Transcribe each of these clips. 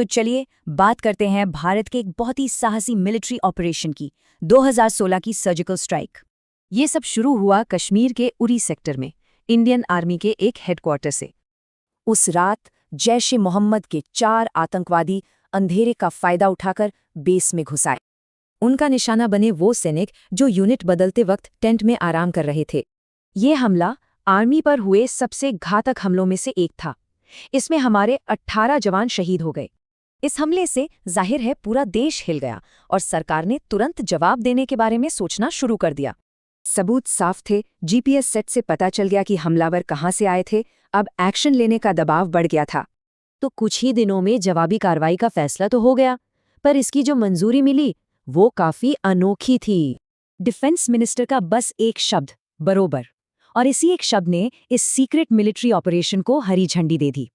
तो चलिए बात करते हैं भारत के एक बहुत ही साहसी मिलिट्री ऑपरेशन की, 2016 की सर्जिकल स्ट्राइक। ये सब शुरू हुआ कश्मीर के उरी सेक्टर में, इंडियन आर्मी के एक हेडक्वार्टर से। उस रात जैश ए मोहम्मद के 4 आतंकवादी अंधेरे का फायदा उठाकर बेस में घुस आए। उनका निशाना बने वो सैनिक जो यूनिट बदलते वक्त टेंट में आराम कर रहे थे। ये हमला आर्मी पर हुए सबसे घातक हमलों में से एक था। इसमें हमारे 18 जवान शहीद हो गए। इस हमले से जाहिर है पूरा देश हिल गया और सरकार ने तुरंत जवाब देने के बारे में सोचना शुरू कर दिया। सबूत साफ थे, जीपीएस सेट से पता चल गया कि हमलावर कहाँ से आए थे। अब एक्शन लेने का दबाव बढ़ गया था। तो कुछ ही दिनों में जवाबी कार्रवाई का फैसला तो हो गया, पर इसकी जो मंजूरी मिली वो काफी अनोखी थी। डिफेंस मिनिस्टर का बस एक शब्द, बरोबर, और इसी एक शब्द ने इस सीक्रेट मिलिट्री ऑपरेशन को हरी झंडी दे दी।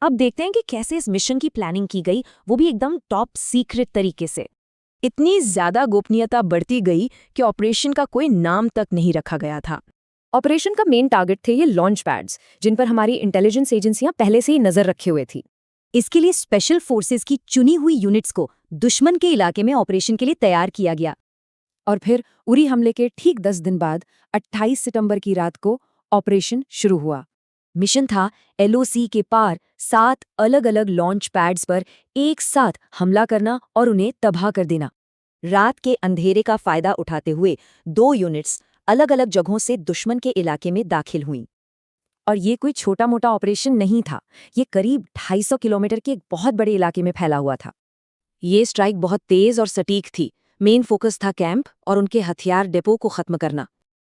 अब देखते हैं कि कैसे इस मिशन की प्लानिंग की गई, वो भी एकदम टॉप सीक्रेट तरीके से। इतनी ज्यादा गोपनीयता बढ़ती गई कि ऑपरेशन का कोई नाम तक नहीं रखा गया था। ऑपरेशन का मेन टारगेट थे ये लॉन्च पैड्स, जिन पर हमारी इंटेलिजेंस एजेंसियां पहले से ही नजर रखे हुए थी। इसके लिए स्पेशल फोर्सेस की चुनी हुई यूनिट्स को दुश्मन के इलाके में ऑपरेशन के लिए तैयार किया गया। और फिर उरी हमले के ठीक 10 दिन बाद 28 सितंबर की रात को ऑपरेशन शुरू हुआ। मिशन था एलओसी के पार 7 अलग अलग लॉन्च पैड्स पर एक साथ हमला करना और उन्हें तबाह कर देना। रात के अंधेरे का फायदा उठाते हुए 2 यूनिट्स अलग अलग जगहों से दुश्मन के इलाके में दाखिल हुईं। और ये कोई छोटा मोटा ऑपरेशन नहीं था, ये करीब 250 किलोमीटर के एक बहुत बड़े इलाके में फैला हुआ था। ये स्ट्राइक बहुत तेज और सटीक थी। मेन फोकस था कैंप और उनके हथियार डिपो को खत्म करना।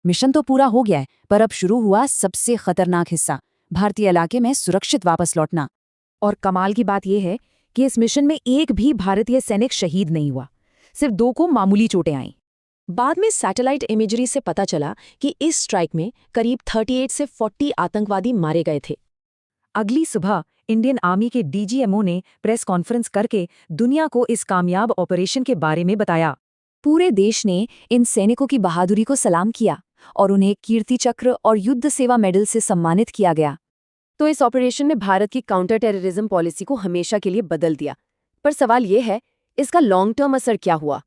मिशन तो पूरा हो गया है, पर अब शुरू हुआ सबसे खतरनाक हिस्सा, भारतीय इलाके में सुरक्षित वापस लौटना। और कमाल की बात यह है कि इस मिशन में एक भी भारतीय सैनिक शहीद नहीं हुआ, सिर्फ 2 को मामूली चोटें आईं। बाद में सैटेलाइट इमेजरी से पता चला कि इस स्ट्राइक में करीब 38 से 40 आतंकवादी मारे गए थे। अगली सुबह इंडियन आर्मी के डीजीएमओ ने प्रेस कॉन्फ्रेंस करके दुनिया को इस कामयाब ऑपरेशन के बारे में बताया। पूरे देश ने इन सैनिकों की बहादुरी को सलाम किया और उन्हें कीर्ति चक्र और युद्ध सेवा मेडल से सम्मानित किया गया। तो इस ऑपरेशन ने भारत की काउंटर टेररिज्म पॉलिसी को हमेशा के लिए बदल दिया। पर सवाल ये है, इसका लॉन्ग टर्म असर क्या हुआ?